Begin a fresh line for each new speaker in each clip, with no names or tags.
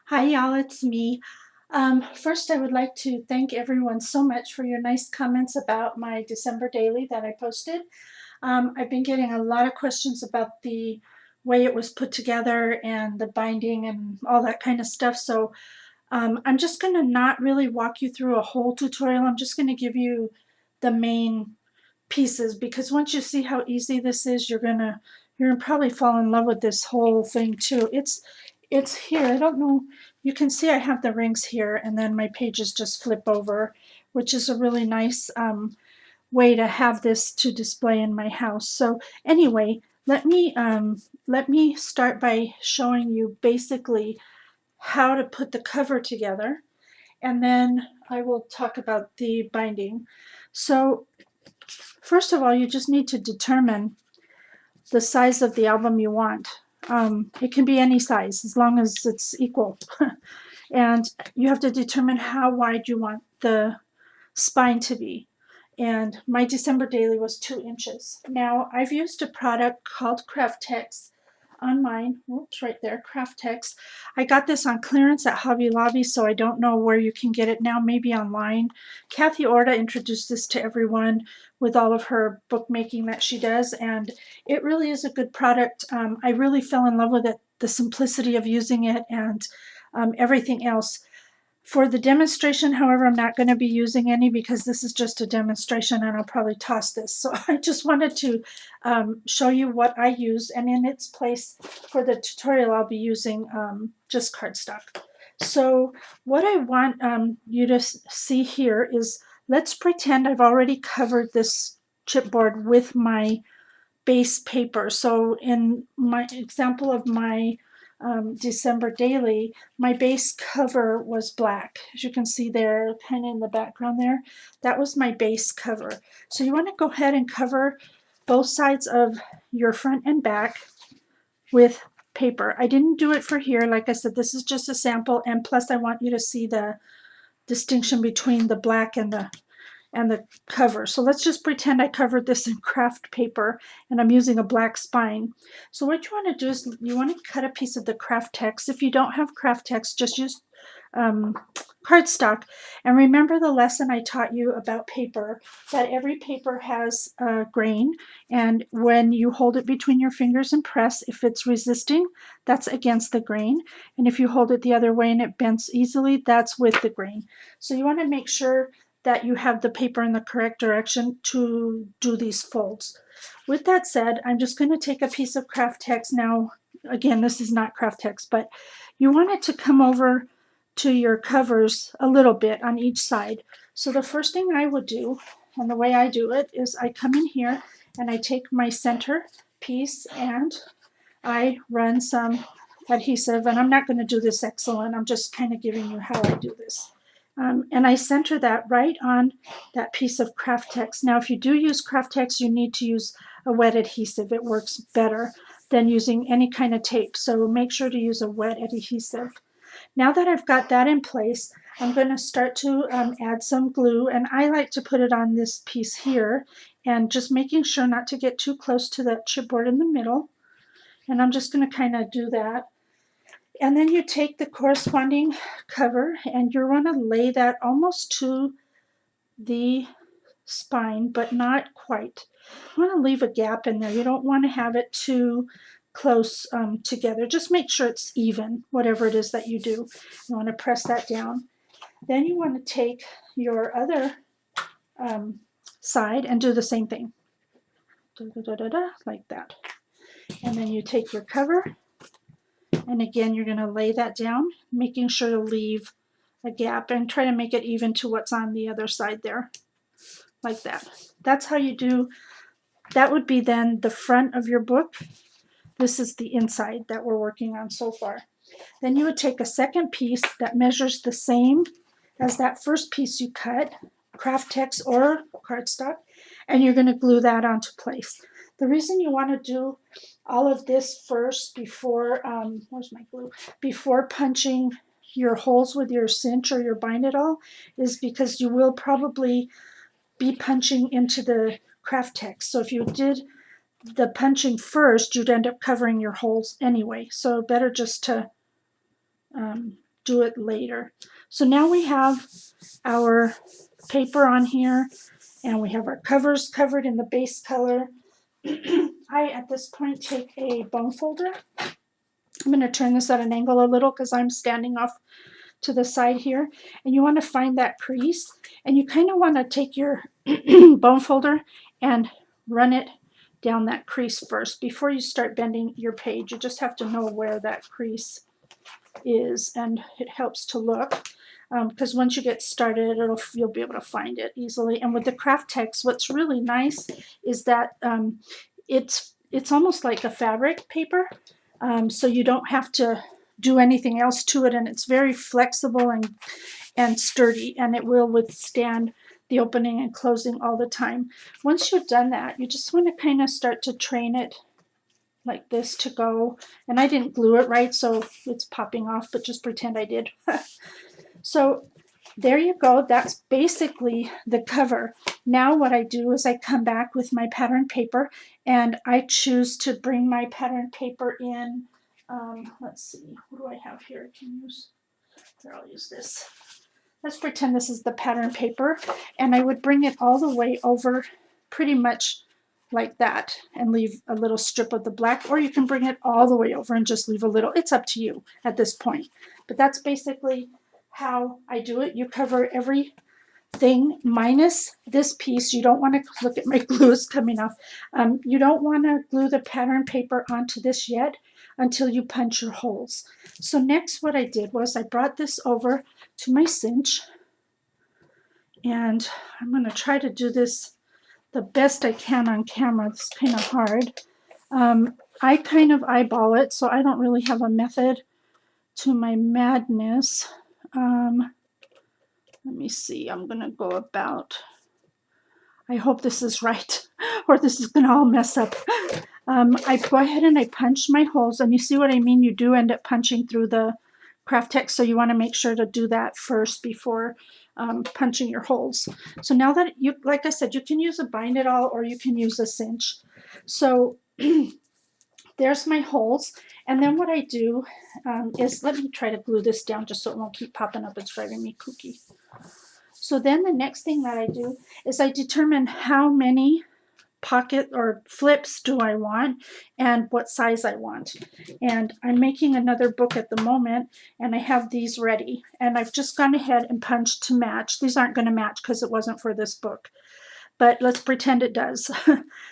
Hi, y'all, it's me. First, I would like to thank everyone so much for your nice comments about my December daily that I posted. I've been getting a lot of questions about the way it was put together and the binding and all that kind of stuff. So I'm just going to not really walk you through a whole tutorial. I'm just going to give you the main pieces because once you see how easy this is, you're gonna probably fall in love with this whole thing too. It's here. I don't know. You can see I have the rings here, and then my pages just flip over, which is a really nice way to have this to display in my house. So anyway, let me start by showing you basically how to put the cover together, and then I will talk about the binding. So first of all, you just need to determine the size of the album you want. It can be any size as long as it's equal. And you have to determine how wide you want the spine to be. And my December daily was 2 inches. Now, I've used a product called Craftex on mine. Oops, right there, Craftex. I got this on clearance at Hobby Lobby, so I don't know where you can get it now, maybe online. Kathy Orta introduced this to everyone with all of her bookmaking that she does, and it really is a good product. I really fell in love with it, the simplicity of using it, and everything else. For the demonstration, however, I'm not going to be using any because this is just a demonstration and I'll probably toss this. So I just wanted to show you what I use, and in its place for the tutorial I'll be using just cardstock. So what I want you to see here is, let's pretend I've already covered this chipboard with my base paper. So in my example of my December daily, my base cover was black. As you can see there, kind of in the background there, that was my base cover. So you want to go ahead and cover both sides of your front and back with paper. I didn't do it for here. Like I said, this is just a sample, and plus I want you to see the distinction between the black and the cover. So let's just pretend I covered this in craft paper and I'm using a black spine. So what you want to do is you want to cut a piece of the craft text. If you don't have craft text, just use cardstock. And remember the lesson I taught you about paper, that every paper has a grain, and when you hold it between your fingers and press, if it's resisting, that's against the grain. And if you hold it the other way and it bends easily, that's with the grain. So you want to make sure that you have the paper in the correct direction to do these folds. With that said, I'm just going to take a piece of craft text. Now, again, this is not craft text, but you want it to come over to your covers a little bit on each side. So the first thing I would do, and the way I do it, is I come in here and I take my center piece and I run some adhesive, and I'm not going to do this excellent, I'm just kind of giving you how I do this. And I center that right on that piece of craft text. Now, if you do use craft text, you need to use a wet adhesive. It works better than using any kind of tape. So make sure to use a wet adhesive. Now that I've got that in place, I'm going to start to add some glue, and I like to put it on this piece here, and just making sure not to get too close to that chipboard in the middle. And I'm just going to kind of do that. And then you take the corresponding cover and you're going to lay that almost to the spine, but not quite. You want to leave a gap in there. You don't want to have it too close together. Just make sure it's even, whatever it is that you do. You want to press that down. Then you want to take your other side and do the same thing. Da, da, da, da, like that. And then you take your cover, and again, you're going to lay that down, making sure to leave a gap and try to make it even to what's on the other side there, like that. That's how you do, that would be then the front of your book. This is the inside that we're working on so far. Then you would take a second piece that measures the same as that first piece you cut, craft text or cardstock, and you're going to glue that onto place. The reason you want to do all of this first before, where's my glue? Before punching your holes with your cinch or your bind it all is because you will probably be punching into the craft text. So if you did the punching first, you'd end up covering your holes anyway. So better just to do it later. So now we have our paper on here, and we have our covers covered in the base color. I, at this point, take a bone folder. I'm going to turn this at an angle a little because I'm standing off to the side here. And you want to find that crease. And you kind of want to take your bone folder and run it down that crease first before you start bending your page. You just have to know where that crease is, and it helps to look. Because once you get started, you'll be able to find it easily. And with the craft text, what's really nice is that it's almost like a fabric paper, so you don't have to do anything else to it, and it's very flexible and sturdy, and it will withstand the opening and closing all the time. Once you've done that, you just want to kind of start to train it like this to go. And I didn't glue it right, so it's popping off, but just pretend I did. So there you go. That's basically the cover. Now what I do is I come back with my pattern paper, and I choose to bring my pattern paper in. Let's see, what do I have here? I can use, here, I'll use this. Let's pretend this is the pattern paper, and I would bring it all the way over pretty much like that and leave a little strip of the black, or you can bring it all the way over and just leave a little. It's up to you at this point, but that's basically how I do it. You cover everything minus this piece. You don't want to, look at my glue is coming off. You don't want to glue the pattern paper onto this yet until you punch your holes. So next what I did was I brought this over to my cinch, and I'm going to try to do this the best I can on camera. It's kind of hard. I kind of eyeball it, so I don't really have a method to my madness. Let me see. I'm going to go about, I hope this is right, or this is going to all mess up. I go ahead and I punch my holes, and you see what I mean? You do end up punching through the craft text, so you want to make sure to do that first before punching your holes. So now that you, like I said, you can use a bind it all, or you can use a cinch. So there's my holes, and then what I do is, let me try to glue this down just so it won't keep popping up. It's driving me kooky. So then the next thing that I do is I determine how many pocket or flips do I want and what size I want. And I'm making another book at the moment, and I have these ready, and I've just gone ahead and punched to match. These aren't going to match because it wasn't for this book, but let's pretend it does.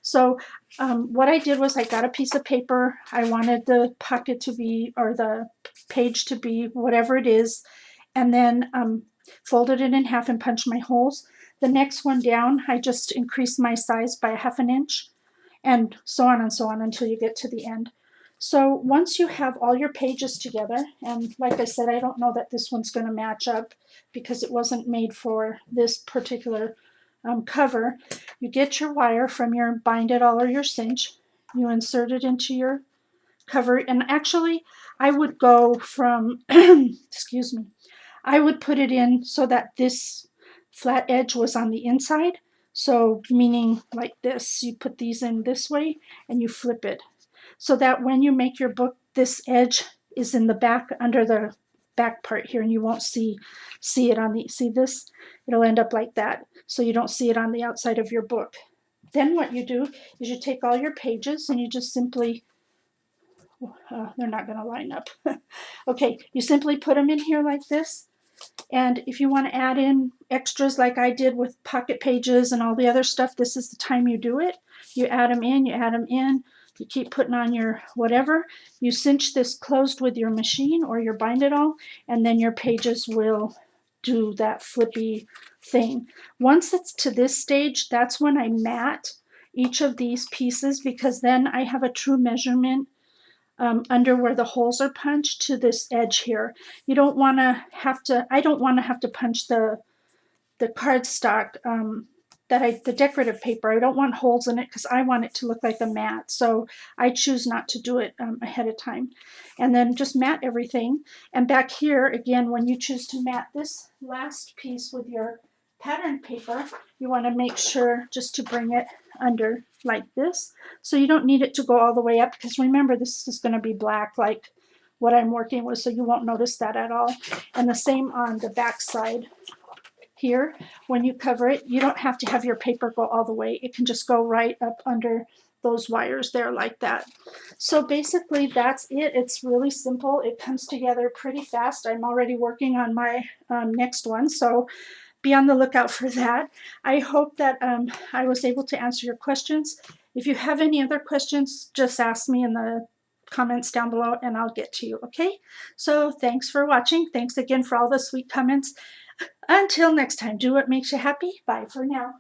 So what I did was I got a piece of paper. I wanted the pocket to be, or the page to be, whatever it is, and then folded it in half and punched my holes. The next one down, I just increased my size by 1/2 inch, and so on until you get to the end. So once you have all your pages together, and like I said, I don't know that this one's going to match up because it wasn't made for this particular cover, you get your wire from your bind it all or your cinch, you insert it into your cover, and actually I would go from, excuse me, I would put it in so that this flat edge was on the inside. So meaning like this, you put these in this way and you flip it so that when you make your book, this edge is in the back under the back part here, and you won't see it on the, see this? It'll end up like that. So you don't see it on the outside of your book. Then what you do is you take all your pages and you just simply, they're not going to line up. Okay, you simply put them in here like this. And if you want to add in extras like I did with pocket pages and all the other stuff, this is the time you do it. You add them in, you keep putting on your whatever. You cinch this closed with your machine or your bind it all, and then your pages will do that flippy thing. Once it's to this stage, that's when I mat each of these pieces, because then I have a true measurement under where the holes are punched to this edge here. You don't want to have to, I don't want to have to punch the cardstock, the decorative paper. I don't want holes in it because I want it to look like a mat. So I choose not to do it ahead of time. And then just mat everything. And back here, again, when you choose to mat this last piece with your pattern paper, you want to make sure just to bring it under like this. So you don't need it to go all the way up, because remember, this is going to be black like what I'm working with, so you won't notice that at all. And the same on the back side here. When you cover it, you don't have to have your paper go all the way. It can just go right up under those wires there like that. So basically that's it. It's really simple. It comes together pretty fast. I'm already working on my next one, so be on the lookout for that. I hope that I was able to answer your questions. If you have any other questions, just ask me in the comments down below and I'll get to you, okay? So thanks for watching. Thanks again for all the sweet comments. Until next time, do what makes you happy. Bye for now.